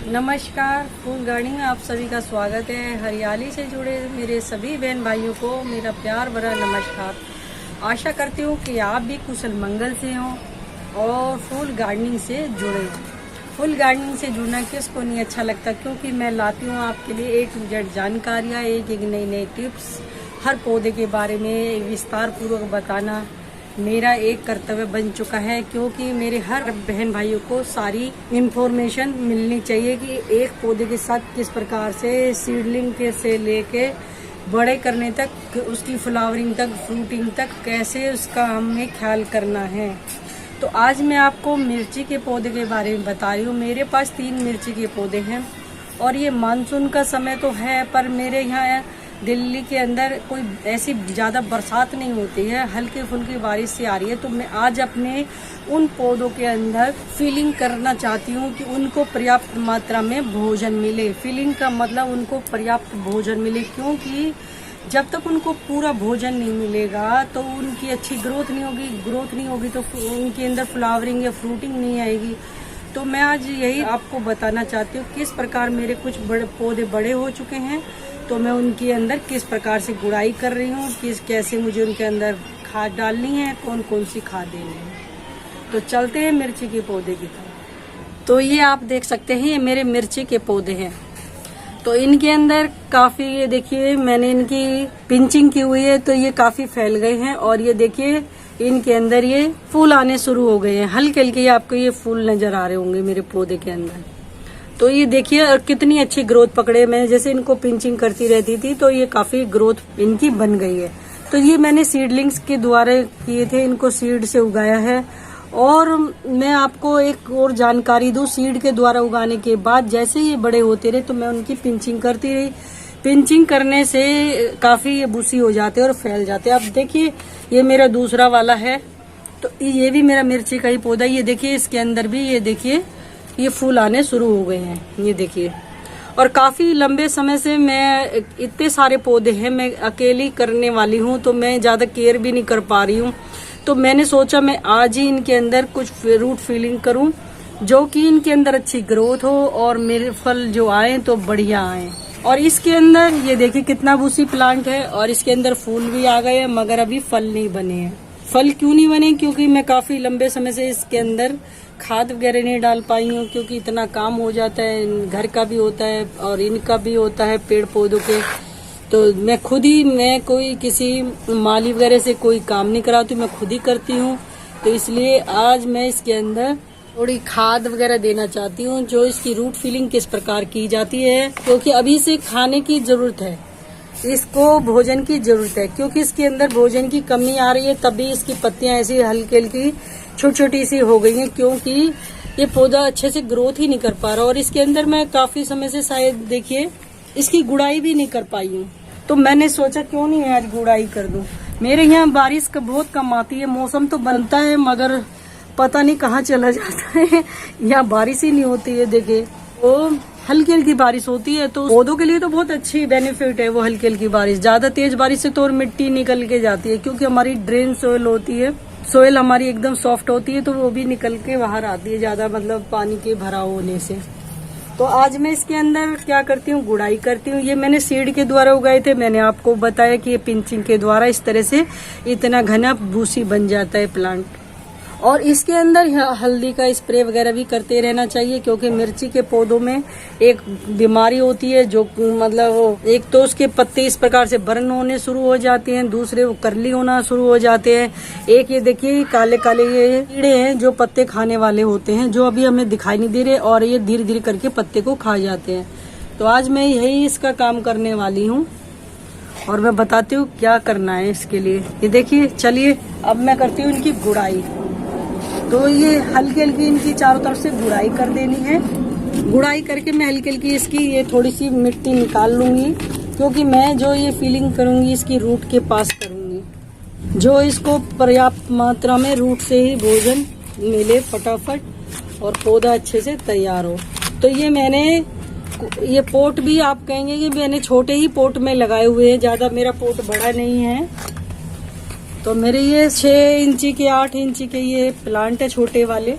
नमस्कार, फूल गार्डनिंग में आप सभी का स्वागत है। हरियाली से जुड़े मेरे सभी बहन भाइयों को मेरा प्यार भरा नमस्कार। आशा करती हूँ कि आप भी कुशल मंगल से हों और फूल गार्डनिंग से जुड़े। फूल गार्डनिंग से जुड़ना किसको नहीं अच्छा लगता, क्योंकि मैं लाती हूँ आपके लिए A to Z जानकारियाँ, एक एक नई टिप्स, हर पौधे के बारे में विस्तार पूर्वक बताना मेरा एक कर्तव्य बन चुका है। क्योंकि मेरे हर बहन भाइयों को सारी इंफॉर्मेशन मिलनी चाहिए कि एक पौधे के साथ किस प्रकार से सीडलिंग के से लेके बड़े करने तक, उसकी फ्लावरिंग तक, फ्रूटिंग तक कैसे उसका हमें ख्याल करना है। तो आज मैं आपको मिर्ची के पौधे के बारे में बता रही हूँ। मेरे पास 3 मिर्ची के पौधे हैं और ये मानसून का समय तो है, पर मेरे यहाँ दिल्ली के अंदर कोई ऐसी ज़्यादा बरसात नहीं होती है, हल्की फुल्की बारिश से आ रही है। तो मैं आज अपने उन पौधों के अंदर फीलिंग करना चाहती हूँ कि उनको पर्याप्त मात्रा में भोजन मिले। फीलिंग का मतलब उनको पर्याप्त भोजन मिले, क्योंकि जब तक उनको पूरा भोजन नहीं मिलेगा तो उनकी अच्छी ग्रोथ नहीं होगी तो उनके अंदर फ्लावरिंग या फ्रूटिंग नहीं आएगी। तो मैं आज यही आपको बताना चाहती हूँ किस प्रकार मेरे कुछ बड़े पौधे बड़े हो चुके हैं, तो मैं उनके अंदर किस प्रकार से गुड़ाई कर रही हूँ, कैसे मुझे उनके अंदर खाद डालनी है, कौन कौन सी खाद देनी है। तो चलते हैं मिर्ची के पौधे की तरफ। तो ये आप देख सकते हैं, ये मेरे मिर्ची के पौधे हैं। तो इनके अंदर काफी, ये देखिए मैंने इनकी पिंचिंग की हुई है, तो ये काफी फैल गए हैं। और ये देखिए इनके अंदर ये फूल आने शुरू हो गए हैं, हल्के हल्के आपको ये फूल नजर आ रहे होंगे मेरे पौधे के अंदर। तो ये देखिए और कितनी अच्छी ग्रोथ पकड़े। मैं जैसे इनको पिंचिंग करती रहती थी तो ये काफी ग्रोथ इनकी बन गई है। तो ये मैंने सीडलिंग्स के द्वारा किए थे, इनको सीड से उगाया है। और मैं आपको एक और जानकारी दूं, सीड के द्वारा उगाने के बाद जैसे ये बड़े होते रहे तो मैं उनकी पिंचिंग करती रही। पिंचिंग करने से काफी ये बुसी हो जाते और फैल जाते। अब देखिए ये मेरा दूसरा वाला है, तो ये भी मेरा मिर्ची का ही पौधा। ये देखिए इसके अंदर भी ये देखिए ये फूल आने शुरू हो गए हैं, ये देखिए। और काफी लंबे समय से मैं, इतने सारे पौधे हैं, मैं अकेली करने वाली हूँ, तो मैं ज्यादा केयर भी नहीं कर पा रही हूँ। तो मैंने सोचा मैं आज ही इनके अंदर कुछ रूट फीलिंग करूँ, जो कि इनके अंदर अच्छी ग्रोथ हो और मेरे फल जो आए तो बढ़िया आए। और इसके अंदर ये देखिए कितना बूसी प्लांट है और इसके अंदर फूल भी आ गए हैं, मगर अभी फल नहीं बने हैं। फल क्यों नहीं बने? क्योंकि मैं काफी लंबे समय से इसके अंदर खाद वगैरह नहीं डाल पाई हूँ, क्योंकि इतना काम हो जाता है, घर का भी होता है और इनका भी होता है, पेड़ पौधों के। तो मैं कोई किसी माली वगैरह से कोई काम नहीं कराती, मैं खुद ही करती हूँ। तो इसलिए आज मैं इसके अंदर थोड़ी खाद वगैरह देना चाहती हूँ, जो इसकी रूट फीलिंग किस प्रकार की जाती है, क्योंकि अभी से खाने की जरूरत है, इसको भोजन की जरूरत है। क्योंकि इसके अंदर भोजन की कमी आ रही है, तभी इसकी पत्तियां ऐसी हल्की हल्की छोटी छोटी सी हो गई हैं, क्योंकि ये पौधा अच्छे से ग्रोथ ही नहीं कर पा रहा। और इसके अंदर मैं काफी समय से शायद देखिए इसकी गुड़ाई भी नहीं कर पाई हूँ। तो मैंने सोचा क्यों नहीं आज गुड़ाई कर दूं। मेरे यहाँ बारिश का बहुत कम आती है, मौसम तो बनता है मगर पता नहीं कहाँ चला जाता है, यहाँ बारिश ही नहीं होती है। देखिए वो हल्की हल्की बारिश होती है, तो पौधों के लिए तो बहुत अच्छी बेनिफिट है वो हल्की हल्की बारिश। ज्यादा तेज बारिश से तो और मिट्टी निकल के जाती है, क्योंकि हमारी ड्रेन सोयल होती है, सोयल हमारी एकदम सॉफ्ट होती है, तो वो भी निकल के बाहर आती है ज्यादा, मतलब पानी के भराव होने से। तो आज मैं इसके अंदर क्या करती हूँ, गुड़ाई करती हूँ। ये मैंने सीड के द्वारा उगाए थे, मैंने आपको बताया कि ये पिंचिंग के द्वारा इस तरह से इतना घना भूसी बन जाता है प्लांट। और इसके अंदर हल्दी का स्प्रे वगैरह भी करते रहना चाहिए, क्योंकि मिर्ची के पौधों में एक बीमारी होती है, जो मतलब एक तो उसके पत्ते इस प्रकार से बर्न होने शुरू हो जाते हैं, दूसरे वो करली होना शुरू हो जाते हैं। एक ये देखिए काले काले ये कीड़े हैं जो पत्ते खाने वाले होते हैं, जो अभी हमें दिखाई नहीं दे रहे, और ये धीरे धीरे करके पत्ते को खा जाते हैं। तो आज मैं यही इसका काम करने वाली हूँ और मैं बताती हूँ क्या करना है इसके लिए। ये देखिए, चलिए अब मैं करती हूँ इनकी गुड़ाई। तो ये हल्की हल्की इनकी चारों तरफ से गुड़ाई कर देनी है। गुड़ाई करके मैं हल्की हल्की इसकी ये थोड़ी सी मिट्टी निकाल लूंगी, क्योंकि मैं जो ये फीलिंग करूंगी इसकी रूट के पास करूंगी, जो इसको पर्याप्त मात्रा में रूट से ही भोजन मिले फटाफट और पौधा अच्छे से तैयार हो। तो ये पोट भी आप कहेंगे कि मैंने छोटे ही पोट में लगाए हुए हैं, ज्यादा मेरा पोट बड़ा नहीं है। तो मेरे ये 6 इंची के 8 इंची के ये प्लांट है छोटे वाले,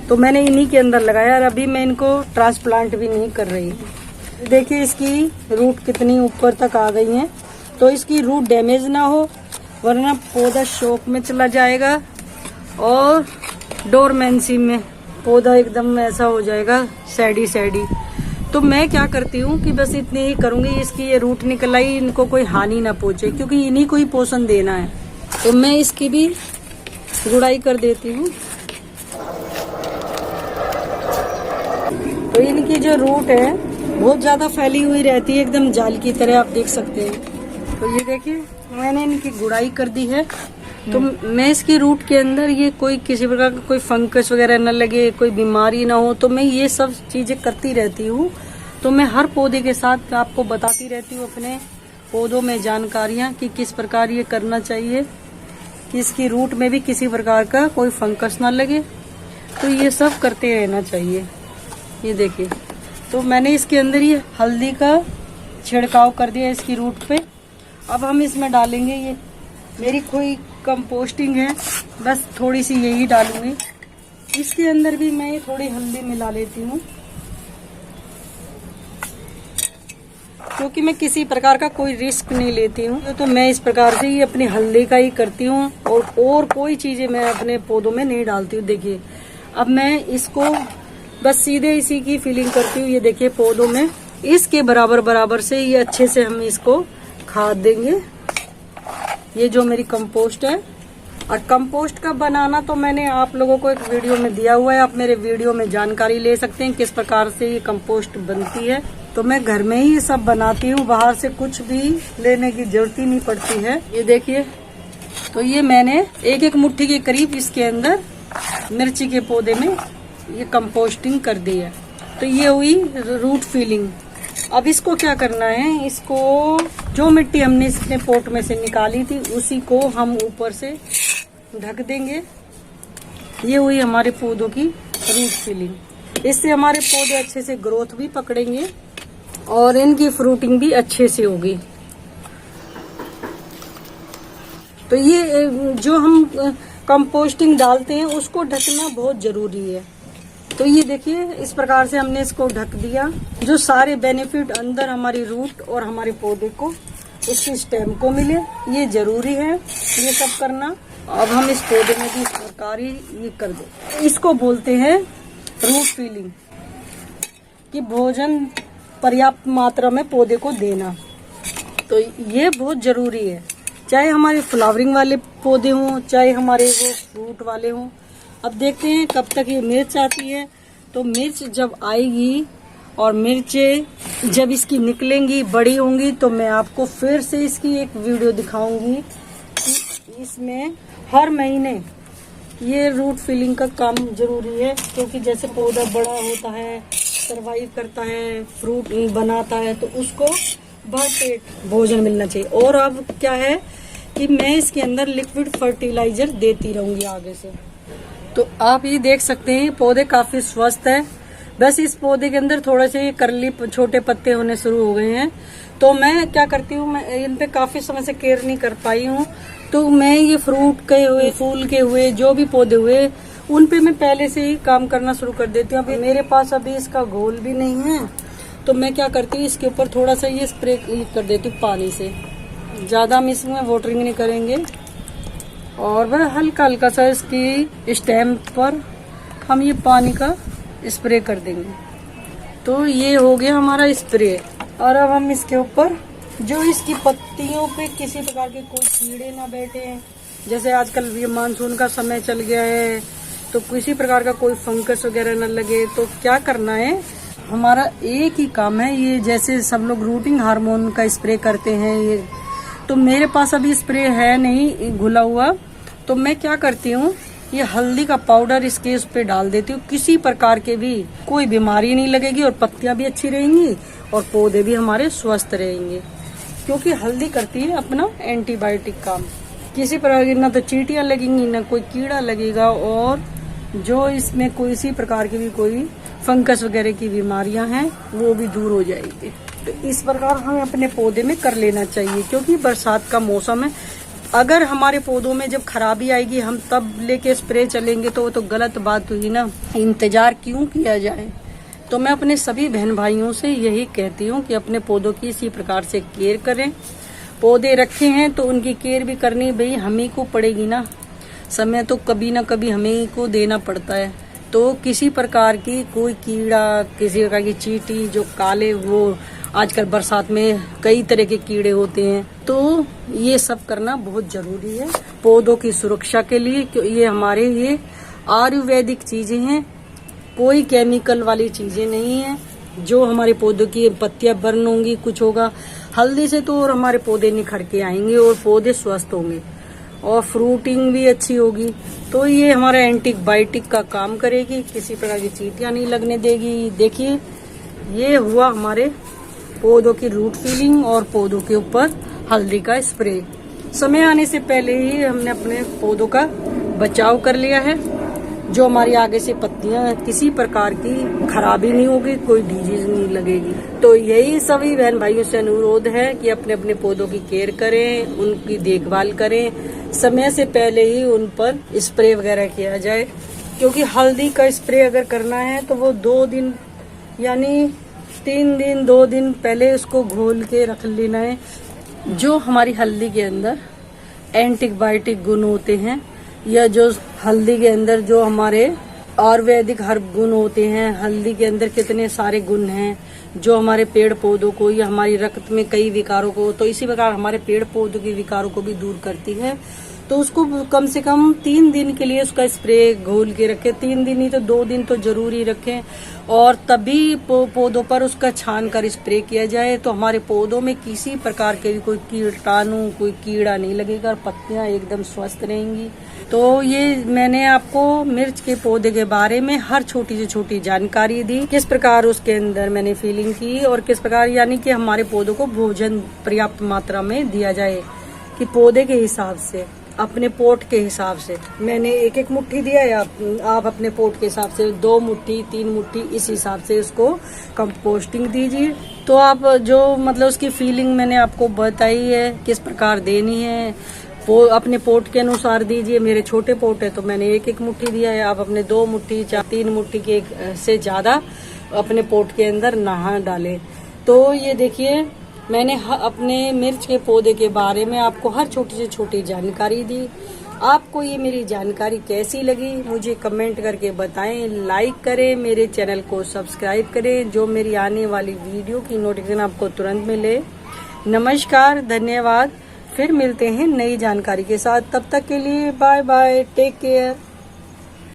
तो मैंने इन्हीं के अंदर लगाया और अभी मैं इनको ट्रांसप्लांट भी नहीं कर रही हूँ। देखिए इसकी रूट कितनी ऊपर तक आ गई है। तो इसकी रूट डैमेज ना हो, वरना पौधा शॉक में चला जाएगा और डोरमेंसी में पौधा एकदम ऐसा हो जाएगा सैडी सैडी। तो मैं क्या करती हूँ कि बस इतनी ही करूंगी, इसकी ये रूट निकल आई, इनको कोई हानि ना पहुंचे, क्योंकि इन्हीं को ही पोषण देना है। तो मैं इसकी भी गुड़ाई कर देती हूँ। तो इनकी जो रूट है बहुत ज्यादा फैली हुई रहती है, एकदम जाल की तरह, आप देख सकते हैं। तो ये देखिए मैंने इनकी गुड़ाई कर दी है। तो मैं इसकी रूट के अंदर ये कोई किसी प्रकार का कोई फंगस वगैरह न लगे, कोई बीमारी ना हो, तो मैं ये सब चीजें करती रहती हूँ। तो मैं हर पौधे के साथ आपको बताती रहती हूँ अपने पौधों में जानकारियाँ कि किस प्रकार ये करना चाहिए कि इसकी रूट में भी किसी प्रकार का कोई फंगस ना लगे। तो ये सब करते रहना चाहिए। ये देखिए तो मैंने इसके अंदर ये हल्दी का छिड़काव कर दिया इसकी रूट पे। अब हम इसमें डालेंगे, ये मेरी कोई कंपोस्टिंग है, बस थोड़ी सी यही डालूंगी। इसके अंदर भी मैं थोड़ी हल्दी मिला लेती हूँ, क्योंकि मैं किसी प्रकार का कोई रिस्क नहीं लेती हूँ। तो मैं इस प्रकार से ही अपनी हल्दी का ही करती हूँ और कोई चीजें मैं अपने पौधों में नहीं डालती हूँ। देखिए अब मैं इसको बस सीधे इसी की फीलिंग करती हूँ। ये देखिए पौधों में इसके बराबर बराबर से ये अच्छे से हम इसको खाद देंगे। ये जो मेरी कंपोस्ट है, और कंपोस्ट का बनाना तो मैंने आप लोगों को एक वीडियो में दिया हुआ है, आप मेरे वीडियो में जानकारी ले सकते हैं किस प्रकार से ये कंपोस्ट बनती है। तो मैं घर में ही ये सब बनाती हूँ, बाहर से कुछ भी लेने की जरूरत ही नहीं पड़ती है। ये देखिए तो ये मैंने एक मुट्ठी के करीब इसके अंदर मिर्ची के पौधे में ये कंपोस्टिंग कर दी है। तो ये हुई रूट फीलिंग। अब इसको क्या करना है, इसको जो मिट्टी हमने इसने पोट में से निकाली थी उसी को हम ऊपर से ढक देंगे। ये हुई हमारे पौधों की रूट फीलिंग। इससे हमारे पौधे अच्छे से ग्रोथ भी पकड़ेंगे और इनकी फ्रूटिंग भी अच्छे से होगी। तो ये जो हम कंपोस्टिंग डालते हैं उसको ढकना बहुत जरूरी है। तो ये देखिए इस प्रकार से हमने इसको ढक दिया। जो सारे बेनिफिट अंदर हमारी रूट और हमारे पौधे को, इसकी स्टेम को मिले, ये जरूरी है ये सब करना। अब हम इस पौधे में भी इस प्रकार ही ये कर दो। इसको बोलते हैं रूट फीलिंग, कि भोजन पर्याप्त मात्रा में पौधे को देना। तो ये बहुत जरूरी है, चाहे हमारे फ्लावरिंग वाले पौधे हों, चाहे हमारे वो फ्रूट वाले हों। अब देखते हैं कब तक ये मिर्च आती है। तो मिर्च जब आएगी और मिर्चें जब इसकी निकलेंगी, बड़ी होंगी, तो मैं आपको फिर से इसकी एक वीडियो दिखाऊंगी कि इसमें हर महीने ये रूट फिलिंग का काम जरूरी है। क्योंकि जैसे पौधा बड़ा होता है, सरवाइव करता है, फ्रूट बनाता है, तो उसको भरपेट भोजन मिलना चाहिए। और अब क्या है कि मैं इसके अंदर लिक्विड फर्टिलाइजर देती रहूंगी आगे से। तो आप ये देख सकते हैं पौधे काफी स्वस्थ है। बस इस पौधे के अंदर थोड़े से करली छोटे पत्ते होने शुरू हो गए हैं। तो मैं क्या करती हूँ, मैं इन पे काफी समय से केयर नहीं कर पाई हूँ। तो मैं ये फ्रूट के हुए, फूल के हुए, जो भी पौधे हुए, उन पे मैं पहले से ही काम करना शुरू कर देती हूँ। अभी मेरे पास अभी इसका घोल भी नहीं है, तो मैं क्या करती हूँ, इसके ऊपर थोड़ा सा ये स्प्रे कर देती हूँ पानी से। ज्यादा हम इसमें वाटरिंग नहीं करेंगे और वह हल्का हल्का सा इसकी स्टेम पर हम ये पानी का स्प्रे कर देंगे। तो ये हो गया हमारा स्प्रे। और अब हम इसके ऊपर जो इसकी पत्तियों पे किसी प्रकार के कोई कीड़े ना बैठे हैं, जैसे आजकल ये मानसून का समय चल गया है, तो किसी प्रकार का कोई फंगस वगैरह न लगे, तो क्या करना है, हमारा एक ही काम है। ये जैसे सब लोग रूटिंग हार्मोन का स्प्रे करते हैं, ये तो मेरे पास अभी स्प्रे है नहीं घुला हुआ। तो मैं क्या करती हूँ, ये हल्दी का पाउडर इसके उस पे डाल देती हूँ। किसी प्रकार के भी कोई बीमारी नहीं लगेगी और पत्तियां भी अच्छी रहेंगी और पौधे भी हमारे स्वस्थ रहेंगे, क्योंकि हल्दी करती है अपना एंटीबायोटिक काम। किसी प्रकार की ना तो चींटियां लगेंगी, ना कोई कीड़ा लगेगा, और जो इसमें किसी प्रकार की भी कोई फंगस वगैरह की बीमारियां हैं वो भी दूर हो जाएगी। तो इस प्रकार हमें अपने पौधे में कर लेना चाहिए, क्योंकि बरसात का मौसम है। अगर हमारे पौधों में जब खराबी आएगी हम तब लेके स्प्रे चलेंगे तो वो तो गलत बात हुई ना। इंतजार क्यों किया जाए। तो मैं अपने सभी बहन भाइयों से यही कहती हूँ कि अपने पौधों की इसी प्रकार से केयर करें। पौधे रखे हैं तो उनकी केयर भी करनी भाई हमें को पड़ेगी ना। समय तो कभी ना कभी हमें को देना पड़ता है। तो किसी प्रकार की कोई कीड़ा, किसी प्रकार की चींटी जो काले, वो आजकल बरसात में कई तरह के कीड़े होते हैं, तो ये सब करना बहुत जरूरी है पौधों की सुरक्षा के लिए। ये हमारे ये आयुर्वेदिक चीजें हैं, कोई केमिकल वाली चीजें नहीं है जो हमारे पौधों की पत्तियां बर्न होंगी, कुछ होगा। हल्दी से तो और हमारे पौधे निखर के आएंगे और पौधे स्वस्थ होंगे और फ्रूटिंग भी अच्छी होगी। तो ये हमारा एंटीबायोटिक का काम करेगी, किसी प्रकार की चींटियां नहीं लगने देगी। देखिए ये हुआ हमारे पौधों की रूट फीलिंग और पौधों के ऊपर हल्दी का स्प्रे। समय आने से पहले ही हमने अपने पौधों का बचाव कर लिया है। जो हमारी आगे से पत्तियां किसी प्रकार की खराबी नहीं होगी, कोई डिजीज नहीं लगेगी। तो यही सभी बहन भाइयों से अनुरोध है कि अपने अपने पौधों की केयर करें, उनकी देखभाल करें, समय से पहले ही उन पर स्प्रे वगैरह किया जाए। क्योंकि हल्दी का स्प्रे अगर करना है तो वो 2 दिन यानी 3 दिन 2 दिन पहले उसको घोल के रख लेना है। जो हमारी हल्दी के अंदर एंटीबायोटिक गुण होते हैं या जो हल्दी के अंदर जो हमारे आयुर्वेदिक हर गुण होते हैं, हल्दी के अंदर कितने सारे गुण हैं जो हमारे पेड़ पौधों को या हमारी रक्त में कई विकारों को, तो इसी प्रकार हमारे पेड़ पौधों के विकारों को भी दूर करती है। तो उसको कम से कम 3 दिन के लिए उसका स्प्रे घोल के रखें। 3 दिन ही तो 2 दिन तो जरूर ही रखें और तभी पौधों पर उसका छान कर स्प्रे किया जाए। तो हमारे पौधों में किसी प्रकार के भी कोई कीटाणु, कोई कीड़ा नहीं लगेगा और पत्तियां एकदम स्वस्थ रहेंगी। तो ये मैंने आपको मिर्च के पौधे के बारे में हर छोटी से छोटी जानकारी दी, किस प्रकार उसके अंदर मैंने फीलिंग की और किस प्रकार यानी कि हमारे पौधों को भोजन पर्याप्त मात्रा में दिया जाए कि पौधे के हिसाब से, अपने पोट के हिसाब से। मैंने 1-1 मुट्ठी दिया है, आप अपने पोट के हिसाब से 2 मुट्ठी 3 मुट्ठी इस हिसाब से इसको कंपोस्टिंग दीजिए। तो आप जो मतलब उसकी फीलिंग मैंने आपको बताई है किस प्रकार देनी है, वो अपने पोट के अनुसार दीजिए। मेरे छोटे पोट है तो मैंने 1-1 मुट्ठी दिया है, आप अपने 2 मुट्ठी 3 मुट्ठी के से ज्यादा अपने पोट के अंदर नहा डालें। तो ये देखिए मैंने अपने मिर्च के पौधे के बारे में आपको हर छोटी से छोटी जानकारी दी। आपको ये मेरी जानकारी कैसी लगी मुझे कमेंट करके बताएं, लाइक करें, मेरे चैनल को सब्सक्राइब करें, जो मेरी आने वाली वीडियो की नोटिफिकेशन आपको तुरंत मिले। नमस्कार, धन्यवाद। फिर मिलते हैं नई जानकारी के साथ, तब तक के लिए बाय बाय, टेक केयर।